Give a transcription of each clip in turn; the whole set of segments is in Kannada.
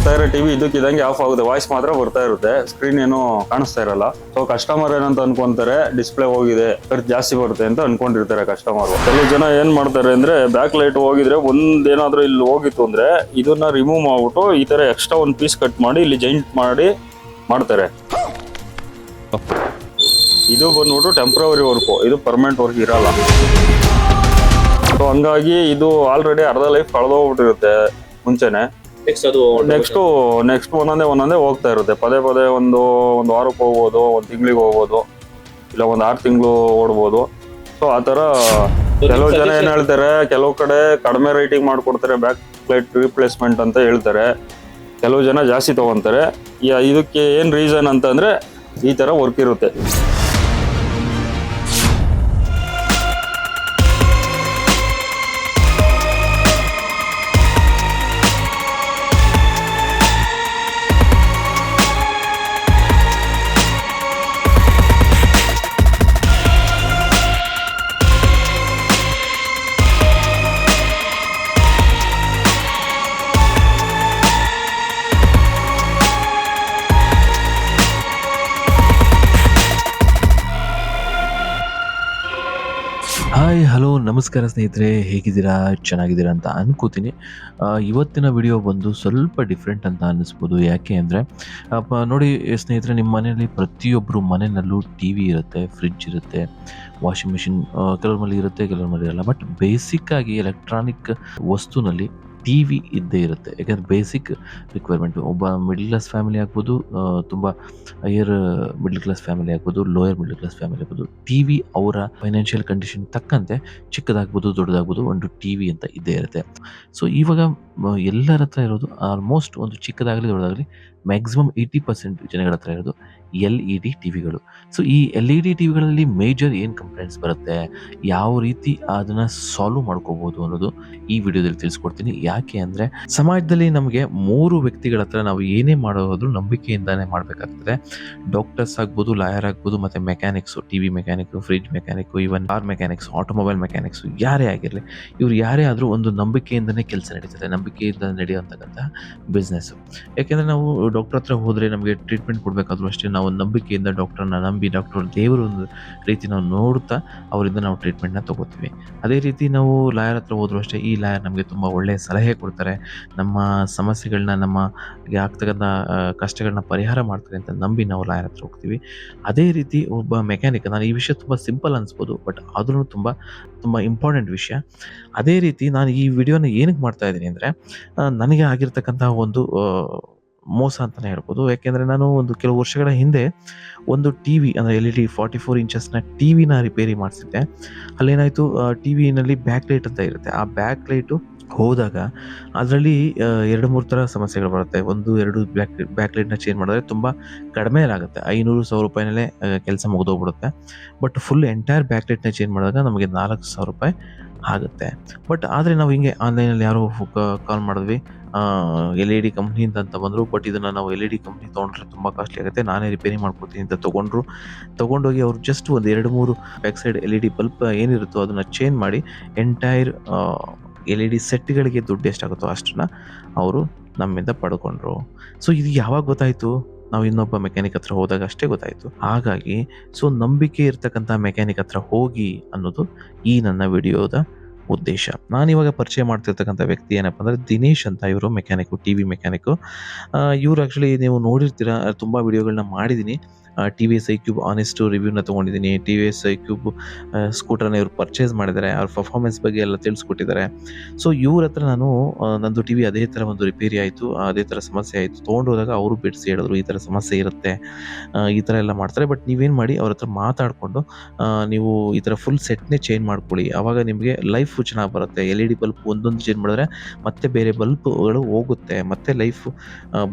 ಬರ್ತಾ ಇರೋ ಟಿವಿ ಇದಕ್ಕಿದಂಗೆ ಆಫ್ ಆಗುತ್ತೆ, ವಾಯ್ಸ್ ಮಾತ್ರ ಬರ್ತಾ ಇರುತ್ತೆ, ಸ್ಕ್ರೀನ್ ಏನು ಕಾಣಿಸ್ತಾ ಇರಲ್ಲ. ಸೊ ಕಸ್ಟಮರ್ ಏನಂತ ಅನ್ಕೊಂತಾರೆ, ಡಿಸ್ಪ್ಲೇ ಹೋಗಿದೆ, ಖರ್ಚು ಜಾಸ್ತಿ ಬರುತ್ತೆ ಅಂತ ಅನ್ಕೊಂಡಿರ್ತಾರೆ ಕಸ್ಟಮರ್. ಕೆಲವು ಜನ ಏನ್ ಮಾಡ್ತಾರೆ ಅಂದ್ರೆ ಬ್ಯಾಕ್ ಲೈಟ್ ಹೋಗಿದ್ರೆ ಒಂದೇನಾದ್ರೂ ಇಲ್ಲಿ ಹೋಗಿತ್ತು ಅಂದ್ರೆ ಇದನ್ನ ರಿಮೂವ್ ಮಾಡ್ಬಿಟ್ಟು ಈ ತರ ಎಕ್ಸ್ಟ್ರಾ ಒಂದು ಪೀಸ್ ಕಟ್ ಮಾಡಿ ಇಲ್ಲಿ ಜೈಂಟ್ ಮಾಡಿ ಮಾಡ್ತಾರೆ. ಇದು ಬಂದ್ಬಿಟ್ಟು ಟೆಂಪ್ರವರಿ ವರ್ಕು, ಇದು ಪರ್ಮನೆಂಟ್ ವರ್ಕ್ ಇರಲ್ಲ. ಸೊ ಹಂಗಾಗಿ ಇದು ಆಲ್ರೆಡಿ ಅರ್ಧ ಲೈಫ್ ಕಳೆದೋಗ್ಬಿಟ್ಟಿರುತ್ತೆ ಮುಂಚೆನೆ. ನೆಕ್ಸ್ಟ್ ಒಂದೊಂದೇ ಹೋಗ್ತಾ ಇರುತ್ತೆ. ಪದೇ ಒಂದು ವಾರಕ್ಕೆ ಹೋಗ್ಬೋದು, ಒಂದು ತಿಂಗಳಿಗೆ ಹೋಗ್ಬೋದು, ಇಲ್ಲ ಒಂದು 6 ತಿಂಗಳು ಓಡ್ಬೋದು. ಸೊ ಆ ತರ ಕೆಲವು ಜನ ಏನ್ ಹೇಳ್ತಾರೆ, ಕೆಲವು ಕಡೆ ಕಡಿಮೆ ರೇಟಿಂಗ್ ಮಾಡ್ಕೊಡ್ತಾರೆ ಬ್ಯಾಕ್ ಲೈಟ್ ರಿಪ್ಲೇಸ್ಮೆಂಟ್ ಅಂತ ಹೇಳ್ತಾರೆ, ಕೆಲವು ಜನ ಜಾಸ್ತಿ ತಗೊಂತಾರೆ. ಇದಕ್ಕೆ ಏನ್ ರೀಸನ್ ಅಂತಂದ್ರೆ ಈ ತರ ವರ್ಕ್ ಇರುತ್ತೆ. ಹಾಯ್ ಹಲೋ ನಮಸ್ಕಾರ ಸ್ನೇಹಿತರೆ, ಹೇಗಿದ್ದೀರಾ? ಚೆನ್ನಾಗಿದ್ದೀರಾ ಅಂತ ಅನ್ಕೋತೀನಿ. ಇವತ್ತಿನ ವಿಡಿಯೋ ಬಂದು ಸ್ವಲ್ಪ ಡಿಫ್ರೆಂಟ್ ಅಂತ ಅನ್ನಿಸ್ಬೋದು. ಯಾಕೆ ಅಂದರೆ ನೋಡಿ ಸ್ನೇಹಿತರೆ, ನಿಮ್ಮ ಮನೆಯಲ್ಲಿ ಪ್ರತಿಯೊಬ್ಬರು ಮನೆಯಲ್ಲೂ ಟಿ ವಿ ಇರುತ್ತೆ, ಫ್ರಿಡ್ಜ್ ಇರುತ್ತೆ, ವಾಷಿಂಗ್ ಮಿಷಿನ್ ಕೆಲವ್ರ ಮನೇಲಿ ಇರುತ್ತೆ, ಕೆಲವ್ರ ಮನೇಲಿ ಇರಲ್ಲ. ಬಟ್ ಬೇಸಿಕ್ಕಾಗಿ ಎಲೆಕ್ಟ್ರಾನಿಕ್ ವಸ್ತುನಲ್ಲಿ ಟಿ ವಿ ಇದ್ದೇ ಇರುತ್ತೆ. ಯಾಕಂದರೆ ಬೇಸಿಕ್ ರಿಕ್ವೈರ್ಮೆಂಟು. ಒಬ್ಬ ಮಿಡ್ಲ್ ಕ್ಲಾಸ್ ಫ್ಯಾಮಿಲಿ ಆಗ್ಬೋದು, ತುಂಬ ಹೈಯರ್ ಮಿಡ್ಲ್ ಕ್ಲಾಸ್ ಫ್ಯಾಮಿಲಿ ಆಗ್ಬೋದು, ಲೋಯರ್ ಮಿಡ್ಲ್ ಕ್ಲಾಸ್ ಫ್ಯಾಮಿಲಿ ಆಗ್ಬೋದು, ಟಿ ವಿ ಅವರ ಫೈನಾನ್ಷಿಯಲ್ ಕಂಡೀಷನ್ ತಕ್ಕಂತೆ ಚಿಕ್ಕದಾಗ್ಬೋದು ದೊಡ್ಡದಾಗ್ಬೋದು ಒಂದು ಟಿ ವಿ ಅಂತ ಇದ್ದೇ ಇರುತ್ತೆ. ಸೊ ಇವಾಗ ಎಲ್ಲರ ಹತ್ರ ಇರೋದು ಆಲ್ಮೋಸ್ಟ್ ಒಂದು ಚಿಕ್ಕದಾಗಲಿ ದೊಡ್ಡದಾಗಲಿ ಮ್ಯಾಕ್ಸಿಮಮ್ 80% ಜನಗಳ ಹತ್ರ ಇರೋದು LED ಟಿ ವಿಗಳು. ಸೊ ಈ LED ಟಿ ವಿಗಳಲ್ಲಿ ಮೇಜರ್ ಏನು ಕಂಪ್ಲೇಂಟ್ಸ್ ಬರುತ್ತೆ, ಯಾವ ರೀತಿ ಅದನ್ನು ಸಾಲ್ವ್ ಮಾಡ್ಕೋಬೋದು ಅನ್ನೋದು ಈ ವಿಡಿಯೋದಲ್ಲಿ ತಿಳಿಸ್ಕೊಡ್ತೀನಿ. ಯಾಕೆ ಅಂದರೆ ಸಮಾಜದಲ್ಲಿ ನಮಗೆ 3 ವ್ಯಕ್ತಿಗಳ ಹತ್ರ ನಾವು ಏನೇ ಮಾಡೋದು ನಂಬಿಕೆಯಿಂದಾನೇ ಮಾಡಬೇಕಾಗ್ತದೆ. ಡಾಕ್ಟರ್ಸ್ ಆಗ್ಬೋದು, ಲಾಯರ್ ಆಗ್ಬೋದು, ಮತ್ತು mechanics, T V mechanic, fridge mechanic, even car mechanics, automobile mechanics, ಯಾರೇ ಆಗಿರಲಿ, ಇವ್ರು ಯಾರೇ ಆದರೂ ಒಂದು ನಂಬಿಕೆಯಿಂದನೇ ಕೆಲಸ ನಡೀತದೆ, ನಂಬಿಕೆಯಿಂದ ನಡೆಯುವಂತಕ್ಕಂಥ ಬಿಸ್ನೆಸ್ಸು. ಯಾಕೆಂದರೆ ನಾವು ಡಾಕ್ಟರ್ ಹತ್ರ ಹೋದರೆ ನಮಗೆ ಟ್ರೀಟ್ಮೆಂಟ್ ಕೊಡಬೇಕಾದ್ರೂ ಅಷ್ಟೇ ನಾವು ನಂಬಿಕೆಯಿಂದ ಡಾಕ್ಟ್ರನ್ನ ನಂಬಿ, ಡಾಕ್ಟರ್ ದೇವರು ಒಂದು ರೀತಿ ನಾವು ನೋಡ್ತಾ ಅವರಿಂದ ನಾವು ಟ್ರೀಟ್ಮೆಂಟ್ನ ತೊಗೋತೀವಿ. ಅದೇ ರೀತಿ ನಾವು ಲಾಯರ್ ಹತ್ರ ಹೋದರೂ ಅಷ್ಟೇ, ಈ ಲಾಯರ್ ನಮಗೆ ತುಂಬ ಒಳ್ಳೆಯ ಸಲಹೆ ಕೊಡ್ತಾರೆ, ನಮ್ಮ ಸಮಸ್ಯೆಗಳನ್ನ, ನಮಗೆ ಆಗ್ತಕ್ಕಂಥ ಕಷ್ಟಗಳನ್ನ ಪರಿಹಾರ ಮಾಡ್ತಾರೆ ಅಂತ ನಂಬಿ ನಾವು ಲಾಯರ್ ಹತ್ರ ಹೋಗ್ತೀವಿ. ಅದೇ ರೀತಿ ಒಬ್ಬ ಮೆಕ್ಯಾನಿಕ್, ನಾನು ಈ ವಿಷಯ ತುಂಬ ಸಿಂಪಲ್ ಅನಿಸ್ಬೋದು, ಬಟ್ ಆದ್ರೂ ತುಂಬ ತುಂಬ ಇಂಪಾರ್ಟೆಂಟ್ ವಿಷಯ. ಅದೇ ರೀತಿ ನಾನು ಈ ವಿಡಿಯೋನ ಏನಕ್ಕೆ ಮಾಡ್ತಾ ಇದ್ದೀನಿ ಅಂದರೆ, ನನಗೆ ಆಗಿರ್ತಕ್ಕಂಥ ಒಂದು ಮೋಸ ಅಂತಲೇ ಹೇಳ್ಬೋದು. ಯಾಕೆಂದರೆ ನಾನು ಒಂದು ಕೆಲವು ವರ್ಷಗಳ ಹಿಂದೆ ಒಂದು ಟಿ ವಿ ಅಂದರೆ LED 44 ಇಂಚಸ್ನ ಟಿ ವಿನ ರಿಪೇರಿ ಮಾಡಿಸಿದ್ದೆ. ಅಲ್ಲೇನಾಯಿತು, ಟಿ ವಿನಲ್ಲಿ ಬ್ಯಾಕ್ ಲೈಟ್ ಅಂತ ಇರುತ್ತೆ. ಆ ಬ್ಯಾಕ್ ಲೈಟು ಹೋದಾಗ ಅದರಲ್ಲಿ 2-3 ಥರ ಸಮಸ್ಯೆಗಳು ಬರುತ್ತೆ. 1-2 ಬ್ಯಾಕ್ ಲೈಟ್ನ ಚೇಂಜ್ ಮಾಡಿದ್ರೆ ತುಂಬ ಕಡಿಮೆ ಆಗುತ್ತೆ, 500-1000 ರೂಪಾಯಿನಲ್ಲೇ ಕೆಲಸ ಮುಗಿದೋಗ್ಬಿಡುತ್ತೆ. ಬಟ್ ಫುಲ್ ಎಂಟೈರ್ ಬ್ಯಾಕ್ ಲೈಟ್ನ ಚೇಂಜ್ ಮಾಡಿದಾಗ ನಮಗೆ 4000 ರೂಪಾಯಿ ಆಗುತ್ತೆ. ಬಟ್ ಆದರೆ ನಾವು ಹಿಂಗೆ ಆನ್ಲೈನಲ್ಲಿ ಯಾರೋ ಕಾಲ್ ಮಾಡಿದ್ವಿ, LED ಕಂಪ್ನಿಯಿಂದ ಅಂತ ಬಂದರು. ಬಟ್ ಇದನ್ನು ನಾವು LED ಕಂಪ್ನಿ ತೊಗೊಂಡ್ರೆ ತುಂಬ ಕಾಸ್ಟ್ಲಿ ಆಗುತ್ತೆ, ನಾನೇ ರಿಪೇರಿ ಮಾಡ್ಕೊಡ್ತೀನಿ ಅಂತ ತೊಗೊಂಡೋಗಿ ಅವರು ಜಸ್ಟ್ ಒಂದು 2-3 ಬ್ಯಾಕ್ ಸೈಡ್ LED ಬಲ್ಬ್ ಏನಿರುತ್ತೋ ಅದನ್ನು ಚೇಂಜ್ ಮಾಡಿ ಎಂಟೈರ್ LED ಸೆಟ್ಗಳಿಗೆ ದುಡ್ಡು ಎಷ್ಟಾಗುತ್ತೋ ಅಷ್ಟನ್ನ ಅವರು ನಮ್ಮಿಂದ ಪಡ್ಕೊಂಡ್ರು. ಸೊ ಇದು ಯಾವಾಗ ಗೊತ್ತಾಯಿತು? ನಾವು ಇನ್ನೊಬ್ಬ ಮೆಕ್ಯಾನಿಕ್ ಹತ್ರ ಹೋದಾಗ ಅಷ್ಟೇ ಗೊತ್ತಾಯಿತು. ಹಾಗಾಗಿ ಸೊ ನಂಬಿಕೆ ಇರ್ತಕ್ಕಂಥ ಮೆಕ್ಯಾನಿಕ್ ಹತ್ರ ಹೋಗಿ ಅನ್ನೋದು ಈ ನನ್ನ ವಿಡಿಯೋದ ಉದ್ದೇಶ. ನಾನಿವಾಗ ಪರಿಚಯ ಮಾಡ್ತಿರ್ತಕ್ಕಂಥ ವ್ಯಕ್ತಿ ಏನಪ್ಪ ಅಂದರೆ ದಿನೇಶ್ ಅಂತ. ಇವರು ಮೆಕ್ಯಾನಿಕ್ಕು, ಟಿ ವಿ ಮೆಕ್ಯಾನಿಕ್ಕು. ಇವರು ಆ್ಯಕ್ಚುಲಿ ನೀವು ನೋಡಿರ್ತೀರ, ತುಂಬ ವಿಡಿಯೋಗಳನ್ನ ಮಾಡಿದ್ದೀನಿ. TVS iQube ಆನೆಸ್ಟ್ ರಿವ್ಯೂನ ತೊಗೊಂಡಿದ್ದೀನಿ. TVS iQube ಸ್ಕೂಟರ್ನ ಇವರು ಪರ್ಚೇಸ್ ಮಾಡಿದ್ದಾರೆ, ಅವ್ರ ಪರ್ಫಾರ್ಮೆನ್ಸ್ ಬಗ್ಗೆ ಎಲ್ಲ ತಿಳಿಸ್ಕೊಟ್ಟಿದ್ದಾರೆ. ಸೊ ಇವ್ರ ಹತ್ರ ನಾನು ನಂದು ಟಿ ವಿ ಅದೇ ಥರ ಒಂದು ರಿಪೇರಿ ಆಯಿತು, ಅದೇ ಥರ ಸಮಸ್ಯೆ ಆಯಿತು. ತೊಗೊಂಡೋದಾಗ ಅವರು ಬಿಡಿಸಿ ಹೇಳಿದ್ರು, ಈ ಥರ ಸಮಸ್ಯೆ ಇರುತ್ತೆ, ಈ ಥರ ಎಲ್ಲ ಮಾಡ್ತಾರೆ. ಬಟ್ ನೀವೇನು ಮಾಡಿ ಅವ್ರ ಹತ್ರ ಮಾತಾಡಿಕೊಂಡು ನೀವು ಈ ಥರ ಫುಲ್ ಸೆಟ್ನೇ ಚೇಂಜ್ ಮಾಡ್ಕೊಳ್ಳಿ, ಆವಾಗ ನಿಮಗೆ ಲೈಫು ಚೆನ್ನಾಗಿ ಬರುತ್ತೆ. LED ಬಲ್ಬ್ ಒಂದೊಂದು ಚೇಂಜ್ ಮಾಡಿದ್ರೆ ಮತ್ತೆ ಬೇರೆ ಬಲ್ಬ್ಗಳು ಹೋಗುತ್ತೆ, ಮತ್ತೆ ಲೈಫು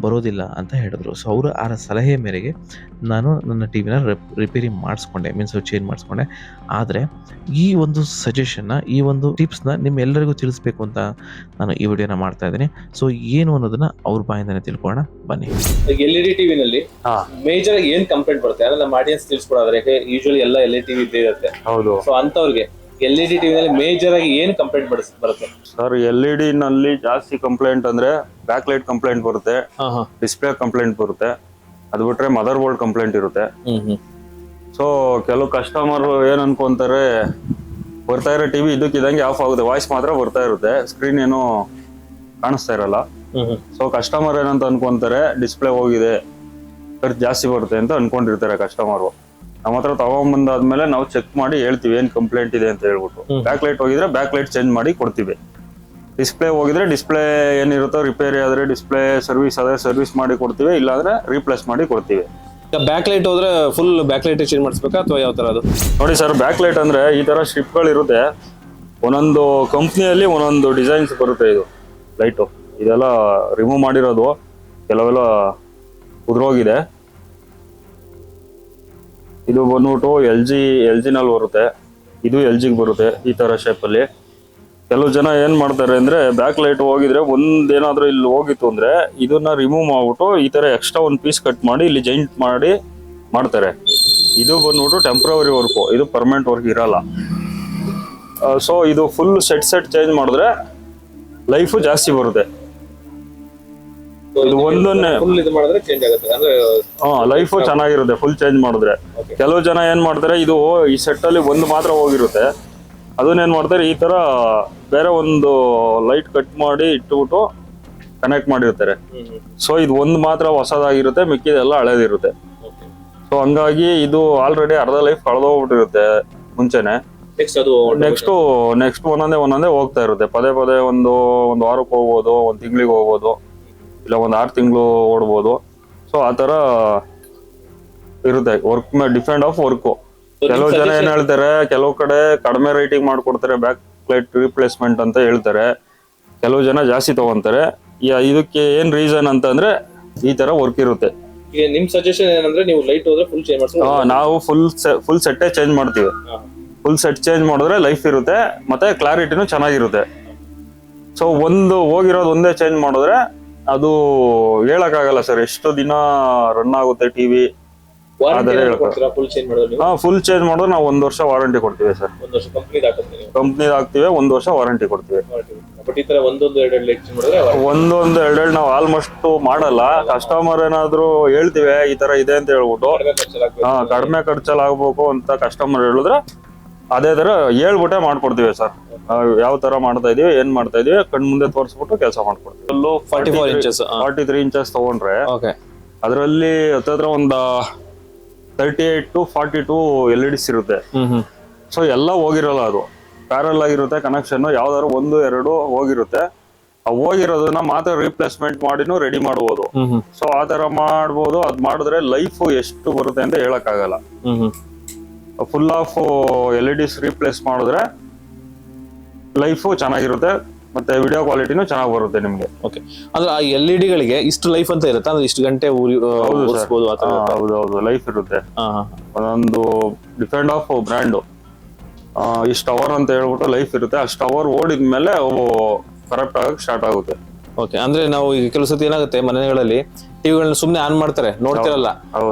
ಬರೋದಿಲ್ಲ ಅಂತ ಹೇಳಿದ್ರು. ಸೊ ಅವರ ಆ ಸಲಹೆ ಮೇರೆಗೆ ನಾನು ನನ್ನ ಟಿ ವಿನ ರಿಪೇರಿ ಮಾಡಿಸ್ಕೊಂಡೆ, ಮೀನ್ಸ್ ಚೇಂಜ್ ಮಾಡಿಸ್ಕೊಂಡೆ. ಆದರೆ ಈ ಒಂದು ಸಜೆಷನ್ನ, ಈ ಒಂದು ಟಿಪ್ಸ್ನ ನಿಮ್ಮೆಲ್ಲರಿಗೂ ತಿಳಿಸ್ಬೇಕು ಅಂತ ನಾನು ಈ ವಿಡಿಯೋನ ಮಾಡ್ತಾ ಇದ್ದೀನಿ. ಸೊ ಏನು ಅನ್ನೋದನ್ನ ಅವ್ರ ಬಾಯಿಂದನೇ ತಿಳ್ಕೊಳ್ಳೋಣ ಬನ್ನಿ. LED ಟಿವಿನಲ್ಲಿ ಮೇಜರ್ ಏನ್ ಕಂಪ್ಲೇಂಟ್ ಬರುತ್ತೆ ಅಂದ್ರೆ ನಮ್ಮ ಆಡಿಯನ್ಸ್ ತಿಳಿಸ್ಕೊಡೋದ್ರೆ, ಯೂಶುವಲಿ ಎಲ್ಲ LED ಟಿವಿ ಇದ್ದೇ ಇರುತ್ತೆ. ಹೌದು. ಸೊ ಅಂತವ್ರಿಗೆ LED ಟಿವಿನಲ್ಲಿ ಮೇಜರ್ ಆಗಿ ಏನು ಕಂಪ್ಲೇಂಟ್ ಬರುತ್ತೆ ಸರ್ LED ನಲ್ಲಿ ಜಾಸ್ತಿ ಕಂಪ್ಲೇಂಟ್ ಅಂದ್ರೆ ಬ್ಯಾಕ್ ಲೈಟ್ ಕಂಪ್ಲೇಂಟ್ ಬರುತ್ತೆ, ಡಿಸ್ಪ್ಲೇ ಕಂಪ್ಲೇಂಟ್ ಬರುತ್ತೆ, ಅದು ಬಿಟ್ರೆ ಮದರ್ ಬೋರ್ಡ್ ಕಂಪ್ಲೇಂಟ್ ಇರುತ್ತೆ. ಸೊ ಕೆಲವು ಕಸ್ಟಮರ್ ಏನ್ ಅನ್ಕೊಂತಾರೆ, ಬರ್ತಾ ಇರೋ ಟಿವಿ ಇದಕ್ಕಿದಂಗೆ ಆಫ್ ಆಗುತ್ತೆ, ವಾಯ್ಸ್ ಮಾತ್ರ ಬರ್ತಾ ಇರುತ್ತೆ, ಸ್ಕ್ರೀನ್ ಏನು ಕಾಣಿಸ್ತಾ ಇರಲ್ಲ. ಸೊ ಕಸ್ಟಮರ್ ಏನಂತ ಅನ್ಕೊಂತಾರೆ, ಡಿಸ್ಪ್ಲೇ ಹೋಗಿದೆ, ಖರ್ಚು ಜಾಸ್ತಿ ಬರುತ್ತೆ ಅಂತ ಅನ್ಕೊಂಡಿರ್ತಾರೆ ಕಸ್ಟಮರ್. ನಮ್ಮ ಹತ್ರ ತಗೊಂಡ್ಬಂದಾದ್ಮೇಲೆ ನಾವು ಚೆಕ್ ಮಾಡಿ ಹೇಳ್ತೀವಿ ಏನ್ ಕಂಪ್ಲೇಂಟ್ ಇದೆ ಅಂತ ಹೇಳ್ಬಿಟ್ಟು. ಬ್ಯಾಕ್ ಲೈಟ್ ಹೋಗಿದ್ರೆ ಬ್ಯಾಕ್ ಲೈಟ್ ಚೇಂಜ್ ಮಾಡಿ ಕೊಡ್ತೀವಿ. ಡಿಸ್ಪ್ಲೇ ಹೋಗಿದ್ರೆ ಡಿಸ್ಪ್ಲೇ ಏನಿರುತ್ತೋ ರಿಪೇರಿ ಆದ್ರೆ ಡಿಸ್ಪ್ಲೇ ಸರ್ವಿಸ್ ಆದ್ರೆ ಸರ್ವಿಸ್ ಮಾಡಿ ಕೊಡ್ತೀವಿ, ಇಲ್ಲಾಂದ್ರೆ ರೀಪ್ಲೇಸ್ ಮಾಡಿ ಕೊಡ್ತೀವಿ. ಬ್ಯಾಕ್ ಲೈಟ್ ಹೋದ್ರೆ ಫುಲ್ ಬ್ಯಾಕ್ ಲೈಟ್ ಚೇಂಜ್ ಮಾಡಿಸ್ಬೇಕಾ ಅಥವಾ ಯಾವ ತರ ಅದು? ನೋಡಿ ಸರ್, ಬ್ಯಾಕ್ ಲೈಟ್ ಅಂದ್ರೆ ಈ ತರ ಸ್ಟ್ರಿಪ್ಗಳು ಇರುತ್ತೆ, ಒಂದೊಂದು ಕಂಪ್ನಿಯಲ್ಲಿ ಒಂದೊಂದು ಡಿಸೈನ್ಸ್ ಬರುತ್ತೆ. ಇದು ಲೈಟು ಇದೆಲ್ಲ ರಿಮೂವ್ ಮಾಡಿರೋದು, ಕೆಲವೆಲ್ಲ ಉದ್ರೋಗಿದೆ. ಇದು ಬಂದ್ಬಿಟ್ಟು ಎಲ್ ಜಿನಲ್ಲಿ ಬರುತ್ತೆ, ಇದು LGಗೆ ಬರುತ್ತೆ ಈ ತರ ಶೇಪಲ್ಲಿ. ಕೆಲವು ಜನ ಏನ್ ಮಾಡ್ತಾರೆ ಅಂದ್ರೆ, ಬ್ಯಾಕ್ ಲೈಟ್ ಹೋಗಿದ್ರೆ ಒಂದೇನಾದ್ರೂ ಇಲ್ಲಿ ಹೋಗಿತ್ತು ಅಂದ್ರೆ ಇದನ್ನ ರಿಮೂವ್ ಮಾಡ್ಬಿಟ್ಟು ಈ ತರ ಎಕ್ಸ್ಟ್ರಾ ಒಂದು ಪೀಸ್ ಕಟ್ ಮಾಡಿ ಇಲ್ಲಿ ಜೈಂಟ್ ಮಾಡಿ ಮಾಡ್ತಾರೆ. ಇದು ಬಂದ್ಬಿಟ್ಟು ಟೆಂಪ್ರವರಿ ವರ್ಕು, ಇದು ಪರ್ಮನೆಂಟ್ ವರ್ಕ್ ಇರಲ್ಲ. ಸೊ ಇದು ಫುಲ್ ಸೆಟ್ ಚೇಂಜ್ ಮಾಡಿದ್ರೆ ಲೈಫು ಜಾಸ್ತಿ ಬರುತ್ತೆ. ಇದು ಒಂದನ್ನೇ ಫುಲ್ ಇದು ಮಾಡಿದ್ರೆ ಚೇಂಜ್ ಆಗುತ್ತೆ ಅಂದ್ರೆ ಲೈಫು ಚೆನ್ನಾಗಿರುತ್ತೆ ಫುಲ್ ಚೇಂಜ್ ಮಾಡಿದ್ರೆ. ಕೆಲವು ಜನ ಏನ್ ಮಾಡ್ತಾರೆ, ಇದು ಈ ಸೆಟ್ ಅಲ್ಲಿ ಒಂದು ಮಾತ್ರ ಹೋಗಿರುತ್ತೆ, ಅದನ್ನೇನ್ ಮಾಡ್ತಾರೆ ಈ ತರ ಬೇರೆ ಒಂದು ಲೈಟ್ ಕಟ್ ಮಾಡಿ ಇಟ್ಬಿಟ್ಟು ಕನೆಕ್ಟ್ ಮಾಡಿರ್ತಾರೆ. ಸೊ ಇದು ಒಂದು ಮಾತ್ರ ಹೊಸದಾಗಿರುತ್ತೆ, ಮಿಕ್ಕಿದೆಲ್ಲ ಹಳೇದಿರುತ್ತೆ. ಸೊ ಹಂಗಾಗಿ ಇದು ಆಲ್ರೆಡಿ ಅರ್ಧ ಲೈಫ್ ಕಳೆದೋಗ್ಬಿಟ್ಟಿರುತ್ತೆ ಮುಂಚೆನೆ. ನೆಕ್ಸ್ಟ್ ಒಂದೊಂದೇ ಹೋಗ್ತಾ ಇರುತ್ತೆ. ಪದೇ ಒಂದು ವಾರಕ್ಕೆ ಹೋಗ್ಬೋದು, ಒಂದು ತಿಂಗಳಿಗೆ ಹೋಗ್ಬೋದು, ಇಲ್ಲ ಒಂದು 6 ತಿಂಗಳು ಓಡ್ಬೋದು. ಸೊ ಆ ತರ ಇರುತ್ತೆ ವರ್ಕ್ ಡಿಫೆಂಡ್ ಆಫ್ ವರ್ಕ್. ಕೆಲವು ಜನ ಏನ್ ಹೇಳ್ತಾರೆ, ಕೆಲವು ಕಡೆ ಕಡಿಮೆ ರೇಟಿಂಗ್ ಮಾಡ್ಕೊಡ್ತಾರೆ, ಬ್ಯಾಕ್ ಲೈಟ್ ರಿಪ್ಲೇಸ್ಮೆಂಟ್ ಅಂತ ಹೇಳ್ತಾರೆ. ಕೆಲವು ಜನ ಜಾಸ್ತಿ ತಗೊಂತಾರೆ. ಇದಕ್ಕೆ ಏನ್ ರೀಸನ್ ಅಂತಂದ್ರೆ ಈ ತರ ವರ್ಕ್ ಇರುತ್ತೆ. ಈಗ ನಿಮ್ ಸಜೆಷನ್ ಏನಂದ್ರೆ, ನೀವು ಲೈಟ್ ಹೋದ್ರೆ ಫುಲ್ ಚೇಂಜ್ ಮಾಡ್ತೀವಿ? ನಾವು ಫುಲ್ ಸೆಟ್ಟೇ ಚೇಂಜ್ ಮಾಡ್ತೀವಿ. ಫುಲ್ ಸೆಟ್ ಚೇಂಜ್ ಮಾಡಿದ್ರೆ ಲೈಫ್ ಇರುತ್ತೆ, ಮತ್ತೆ ಕ್ಲಾರಿಟಿನೂ ಚೆನ್ನಾಗಿರುತ್ತೆ. ಸೊ ಒಂದು ಹೋಗಿರೋದು ಒಂದೇ ಚೇಂಜ್ ಮಾಡಿದ್ರೆ ಅದು ಹೇಳಕ್ಕಾಗಲ್ಲ ಸರ್ ಎಷ್ಟು ದಿನ ರನ್ ಆಗುತ್ತೆ ಟಿವಿ. ಫುಲ್ ಚೇಂಜ್ ಮಾಡಿದ್ರೆ ನಾವು 1 ವರ್ಷ ವಾರಂಟಿ ಕೊಡ್ತೀವಿ ಸರ್. ಕಂಪ್ನಿ ಹಾಕ್ತಿವಿ, 1 ವರ್ಷ ವಾರಂಟಿ ಕೊಡ್ತೀವಿ. ಒಂದೊಂದು ಎರಡೆರಡು ನಾವು ಆಲ್ಮೋಸ್ಟ್ ಮಾಡಲ್ಲ. ಕಸ್ಟಮರ್ ಏನಾದ್ರು ಹೇಳ್ತಿವಿ ಈ ತರ ಇದೆ ಅಂತ ಹೇಳ್ಬಿಟ್ಟು, ಕಡಿಮೆ ಖರ್ಚಲ್ಲಿ ಆಗ್ಬೇಕು ಅಂತ ಕಸ್ಟಮರ್ ಹೇಳಿದ್ರೆ ಅದೇ ತರ ಹೇಳ್ಬಿಟ್ಟೆ ಮಾಡ್ಕೊಡ್ತೀವಿ ಸರ್. ಯಾವ ತರ ಮಾಡ್ತಾ ಇದೀವಿ, ಏನ್ ಮಾಡ್ತಾ ಇದೀವಿ ಕಣ್ ಮುಂದೆ ತೋರಿಸ್ಬಿಟ್ಟು ಕೆಲಸ ಮಾಡ್ಕೊಡ್ತೀವಿ. 43 ಇಂಚಸ್ ತಗೊಂಡ್ರೆ ಅದರಲ್ಲಿ ಹತ್ತತ್ರ ಒಂದು 38 to 42 LEDs ಇರುತ್ತೆ. ಸೊ ಎಲ್ಲ ಹೋಗಿರಲ್ಲ, ಅದು ಪ್ಯಾರಲ್ ಆಗಿರುತ್ತೆ ಕನೆಕ್ಷನ್, ಯಾವ್ದಾದ್ರು 1-2 ಹೋಗಿರುತ್ತೆ. ಹೋಗಿರೋದನ್ನ ಮಾತ್ರ ರೀಪ್ಲೇಸ್ಮೆಂಟ್ ಮಾಡಿನೂ ರೆಡಿ ಮಾಡ್ಬೋದು. ಸೊ ಆ ತರ ಮಾಡ್ಬೋದು. ಅದ್ ಮಾಡಿದ್ರೆ ಲೈಫ್ ಎಷ್ಟು ಬರುತ್ತೆ ಅಂತ ಹೇಳಕ್ ಆಗಲ್ಲ. ಫುಲ್ ಆಫ್ LEDs ರೀಪ್ಲೇಸ್ ಮಾಡಿದ್ರೆ ಲೈಫು ಚೆನ್ನಾಗಿರುತ್ತೆ, ಮತ್ತೆ ವಿಡಿಯೋ ಕ್ವಾಲಿಟಿನೂ ಚೆನ್ನಾಗಿ ಬರುತ್ತೆ ನಿಮ್ಗೆ. ಓಕೆ, ಅಂದ್ರೆ ಆ LED ಗಳಿಗೆ ಇಷ್ಟು ಲೈಫ್ ಅಂತ ಇರುತ್ತೆ, ಅಂದ್ರೆ ಇಷ್ಟು ಗಂಟೆ ಹೌದು ಲೈಫ್ ಇರುತ್ತೆ. ಒಂದೊಂದು ಡಿಪೆಂಡ್ ಆಫ್ ಬ್ರ್ಯಾಂಡ್, ಇಷ್ಟು ಅವರ್ ಅಂತ ಹೇಳ್ಬಿಟ್ಟು ಲೈಫ್ ಇರುತ್ತೆ. ಅಷ್ಟು ಅವರ್ ಓಡಿದ್ಮೇಲೆ ಅವು ಕರೆಕ್ಟ್ ಆಗಕ್ಕೆ ಸ್ಟಾರ್ಟ್ ಆಗುತ್ತೆ. ಓಕೆ, ಅಂದ್ರೆ ನಾವು ಈಗ ಕೆಲವು ಸತಿ ಏನಾಗುತ್ತೆ, ಮನೆಗಳಲ್ಲಿ ಟಿವಿಗಳನ್ನ ಸುಮ್ನೆ ಆನ್ ಮಾಡ್ತಾರೆ, ನೋಡ್ತಿರಲ್ಲ,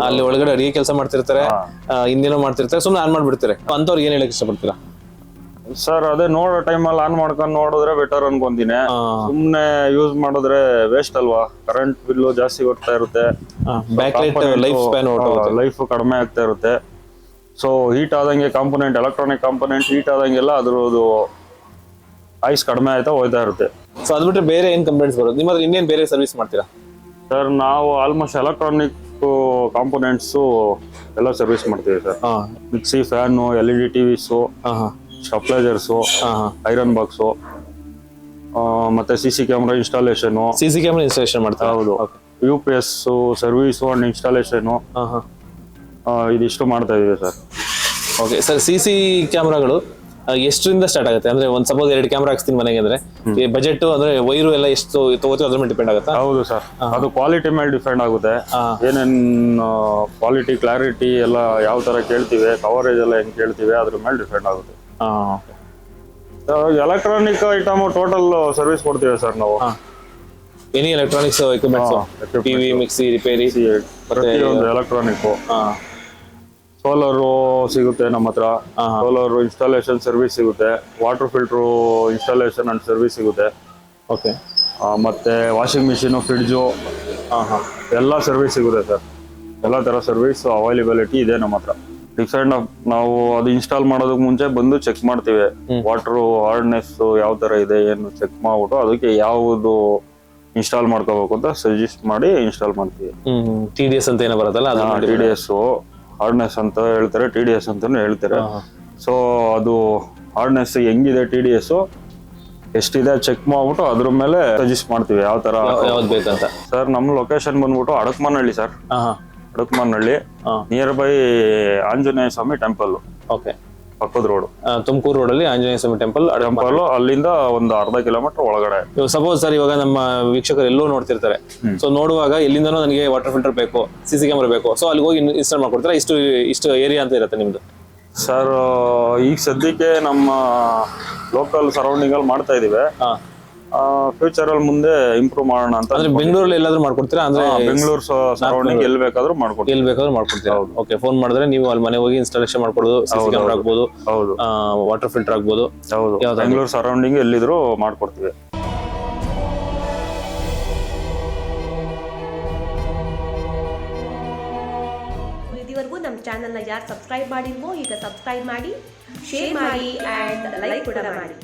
ಅಲ್ಲಿ ಒಳಗಡೆ ಅಡಿಗೆ ಕೆಲಸ ಮಾಡ್ತಿರ್ತಾರೆ, ಇನ್ನೇನೋ ಮಾಡ್ತಿರ್ತಾರೆ, ಸುಮ್ನೆ ಆನ್ ಮಾಡ್ಬಿಡ್ತಾರೆ. ಅಂತವ್ರಿಗೆ ಏನ್ ಹೇಳಕ್ ಇಷ್ಟಪಡ್ತೀರಾ? ಸರ್ ಅದೇ ನೋಡೋ ಟೈಮಲ್ಲಿ ಆನ್ ಮಾಡ್ಕೊಂಡು ನೋಡಿದ್ರೆ ಬೆಟರ್ ಅನ್ಕೊಂತೀನಿ. ಸುಮ್ನೆ ಯೂಸ್ ಮಾಡಿದ್ರೆ ವೇಸ್ಟ್ ಅಲ್ವಾ, ಕರೆಂಟ್ ಬಿಲ್ಲು ಜಾಸ್ತಿ ಬರ್ತಾ ಇರುತ್ತೆ, ಲೈಫ್ ಕಡಿಮೆ ಆಗ್ತಾ ಇರುತ್ತೆ. ಸೊ ಹೀಟ್ ಆದಂಗೆ ಕಾಂಪೊನೆಂಟ್, ಎಲೆಕ್ಟ್ರಾನಿಕ್ ಕಾಂಪೊನೆಂಟ್ ಹೀಟ್ ಆದಂಗೆಲ್ಲ ಅದ್ರದ್ದು ಐಸ್ ಕಡಿಮೆ ಆಯ್ತಾ ಹೋಗ್ತಾ ಇರುತ್ತೆ. ಸೊ ಅದ್ ಬಿಟ್ರೆ ಬೇರೆ ಏನ್ ಕಂಪ್ಲೇಂಟ್ಸ್ ಬರುತ್ತೆ ನಿಮ್ಮ ಹತ್ರ? ಇನ್ನೇನ್ ಬೇರೆ ಸರ್ವಿಸ್ ಮಾಡ್ತೀರಾ? ಸರ್ ನಾವು ಆಲ್ಮೋಸ್ಟ್ ಎಲೆಕ್ಟ್ರಾನಿಕ್ ಕಾಂಪೊನೆಂಟ್ಸ್ ಎಲ್ಲ ಸರ್ವಿಸ್ ಮಾಡ್ತೀವಿ sir. Mixie, fan, LED TVs, stabilisers, iron box, ಮತ್ತೆ CC camera installation. CC camera installation ಮಾಡ್ತಾರೆ? ಹೌದು. UPS ಸರ್ವಿಸು ಅಂಡ್ ಇನ್ಸ್ಟಾಲೇಷನ್, ಇದಿಷ್ಟು ಮಾಡ್ತಾ ಇದೀವಿ ಸರ್. ಓಕೆ ಸರ್, CC ಕ್ಯಾಮ್ರಾಗಳು ಎಷ್ಟರಿಂದ ಸ್ಟಾರ್ಟ್ ಆಗುತ್ತೆ? ಅಂದ್ರೆ ಒಂದ್ ಸಪೋಸ್ 2 ಕ್ಯಾಮ್ರಾ ಹಾಕ್ಸ್ತೀನಿ ಮನೆಗೆ ಅಂದ್ರೆ ಬಜೆಟ್ ಅಂದ್ರೆ ವೈರು ಎಲ್ಲ ಎಷ್ಟು ತಗೋತೀವಿ ಅದ್ರ ಮೇಲೆ ಡಿಪೆಂಡ್ ಆಗುತ್ತಾ? ಹೌದು ಸರ್, ಅದು ಕ್ವಾಲಿಟಿ ಮೇಲೆ ಡಿಪೆಂಡ್ ಆಗುತ್ತೆ. ಏನೇನ್ ಕ್ವಾಲಿಟಿ, ಕ್ಲಾರಿಟಿ ಎಲ್ಲ ಯಾವ ತರ ಕೇಳ್ತೀವಿ, ಕವರೇಜ್ ಎಲ್ಲ ಹೆಂಗ್ ಕೇಳ್ತೀವಿ ಅದ್ರ ಮೇಲೆ ಡಿಪೆಂಡ್ ಆಗುತ್ತೆ. ಎಲೆಕ್ಟ್ರಾನಿಕ್ ಐಟಮ್ ಟೋಟಲ್ ಸರ್ವಿಸ್ ಕೊಡ್ತೀವಿ ಸರ್ ನಾವು. Any electronics equipments, TV, mixie repair, ಪ್ರತಿಯೊಂದು ಎಲೆಕ್ಟ್ರಾನಿಕ್. ಸೋಲಾರು ಸಿಗುತ್ತೆ ನಮ್ಮ ಹತ್ರ. ಸೋಲಾರ್ ಇನ್ಸ್ಟಾಲೇಷನ್ ಸರ್ವಿಸ್ ಸಿಗುತ್ತೆ, water filter installation and service ಸಿಗುತ್ತೆ. ಓಕೆ. ಮತ್ತೆ ವಾಷಿಂಗ್ ಮಿಷಿನು, ಫ್ರಿಡ್ಜು, ಎಲ್ಲ ಸರ್ವಿಸ್ ಸಿಗುತ್ತೆ ಸರ್. ಎಲ್ಲ ಥರ ಸರ್ವಿಸ್ ಅವೈಲೇಬಿಲಿಟಿ ಇದೆ ನಮ್ಮ ಹತ್ರ. ಡಿಸೈಡ್ ನಾವು ಅದು ಇನ್ಸ್ಟಾಲ್ ಮಾಡೋದಕ್ಕೆ ಮುಂಚೆ ಬಂದು ಚೆಕ್ ಮಾಡ್ತೀವಿ. ವಾಟರ್ ಹಾರ್ಡ್ನೆಸ್ ಯಾವ ಥರ ಇದೆ ಏನು ಚೆಕ್ ಮಾಡ್ಬಿಟ್ಟು ಅದಕ್ಕೆ ಯಾವುದು ಇನ್ಸ್ಟಾಲ್ ಮಾಡ್ಕೋಬೇಕು ಅಂತ ಸಜೆಸ್ಟ್ ಮಾಡಿ ಇನ್ಸ್ಟಾಲ್ ಮಾಡ್ತೀವಿ. TDS ಅಂತ ಏನೋ ಬರುತ್ತಲ್ಲ, TDS ಹಾರ್ಡ್ನೆಸ್ ಅಂತ ಹೇಳ್ತಾರೆ, TDS ಅಂತಾನು ಹೇಳ್ತಾರೆ. ಸೊ ಅದು ಹಾರ್ಡ್ನೆಸ್ ಹೆಂಗಿದೆ, TDS ಎಷ್ಟಿದೆ ಚೆಕ್ ಮಾಡ್ಬಿಟ್ಟು ಅದ್ರ ಮೇಲೆ ಸಜೆಸ್ಟ್ ಮಾಡ್ತೀವಿ ಯಾವ ತರ ಯಾವ್ದು ಬೇಕಂತ. ಸರ್ ನಮ್ಮ ಲೊಕೇಶನ್ ಬಂದ್ಬಿಟ್ಟು Adakamanahalli sir. Adakamanahalli near by Anjaneya Swami temple. Okay. ಪಕ್ಕದ ರೋಡ್, ತುಮಕೂರು ರೋಡಲ್ಲಿ ಆಂಜನೇಯ ಸ್ವಾಮಿ ಟೆಂಪಲ್. ಅಲ್ಲಿಂದ ಒಂದು ಅರ್ಧ ಕಿಲೋಮೀಟರ್ ಒಳಗಡೆ. ಸಪೋಸ್ ಸರ್ ಇವಾಗ ನಮ್ಮ ವೀಕ್ಷಕರು ಎಲ್ಲೋ ನೋಡ್ತಿರ್ತಾರೆ, ಸೊ ನೋಡುವಾಗ ಎಲ್ಲಿಂದನೋ ನನಗೆ ವಾಟರ್ ಫಿಲ್ಟರ್ ಬೇಕು, CC ಕ್ಯಾಮರಾ ಬೇಕು, ಸೊ ಅಲ್ಲಿ ಹೋಗಿ ಇನ್ಸ್ಟಾಲ್ ಮಾಡ್ಕೊಡ್ತಾರೆ. ಇಷ್ಟು ಏರಿಯಾ ಅಂತ ಇರುತ್ತೆ ನಿಮ್ದು ಸರ್? ಈಗ ಸದ್ಯಕ್ಕೆ ನಮ್ಮ ಲೋಕಲ್ ಸರೌಂಡಿಂಗ್ ಅಲ್ಲಿ ಮಾಡ್ತಾ ಇದೀವಿ. ಫ್ಯೂಚರ್ ಅಲ್ಲಿ ಮುಂದೆ ಇಂಪ್ರೂವ್ ಮಾಡೋಣ ಅಂತ. ಅಂದ್ರೆ ಬೆಂಗಳೂರಲ್ಲಿ ಎಲ್ಲಾದ್ರೂ ಮಾಡ್ಕೊಡ್ತೀರಾ? ಅಂದ್ರೆ ಬೆಂಗಳೂರು ಸರೌಂಡಿಂಗ್ ಎಲ್ಲಿ ಬೇಕಾದ್ರೂ ಮಾಡ್ಕೊಡ್ತೀವಿ. ಎಲ್ಲಿ ಬೇಕಾದ್ರೂ ಮಾಡ್ಕೊಡ್ತೀರಾ? ಓಕೆ. ಫೋನ್ ಮಾಡಿದ್ರೆ ನೀವು ಅಲ್ಲಿ ಮನೆ ಹೋಗಿ ಇನ್ಸ್ಟಾಲೇಷನ್ ಮಾಡ್ಕೊಡೋದು, CC ಕ್ಯಾಮರಾ ಆಗ್ಬೋದು, ಹೌದು, ವಾಟರ್ ಫಿಲ್ಟರ್ ಆಗ್ಬೋದು. ಹೌದು, ಬೆಂಗಳೂರು ಸರೌಂಡಿಂಗ್ ಎಲ್ಲಿದ್ರು ಮಾಡ್ಕೊಡ್ತೀವಿ. ಇದುವರೆಗೂ ನಮ್ಮ ಚಾನಲ್ನ ಯಾರು ಸಬ್ಸ್ಕ್ರೈಬ್ ಮಾಡಿಲ್ವೋ ಈಗ ಸಬ್ಸ್ಕ್ರೈಬ್ ಮಾಡಿ, ಶೇರ್ ಮಾಡಿ ಆ್ಯಂಡ್ ಲೈಕ್ ಕೂಡ ಮಾಡಿ.